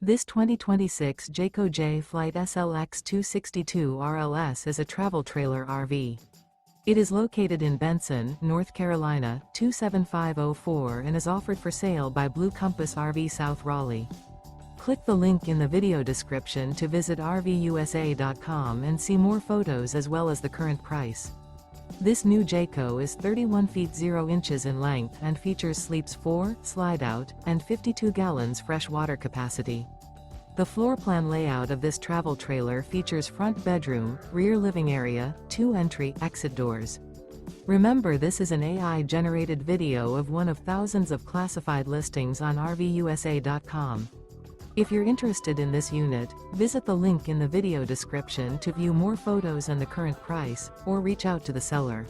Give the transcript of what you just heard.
This 2026 Jayco Jay Flight SLX 262 RLS is a travel trailer RV. It is located in Benson, North Carolina, 27504 and is offered for sale by Blue Compass RV South Raleigh. Click the link in the video description to visit RVUSA.com and see more photos as well as the current price. This new Jayco is 31 feet 0 inches in length and features sleeps 4, slide-out, and 52 gallons fresh water capacity. The floor plan layout of this travel trailer features front bedroom, rear living area, 2 entry/exit doors. Remember, this is an AI-generated video of one of thousands of classified listings on RVUSA.com. If you're interested in this unit, visit the link in the video description to view more photos and the current price, or reach out to the seller.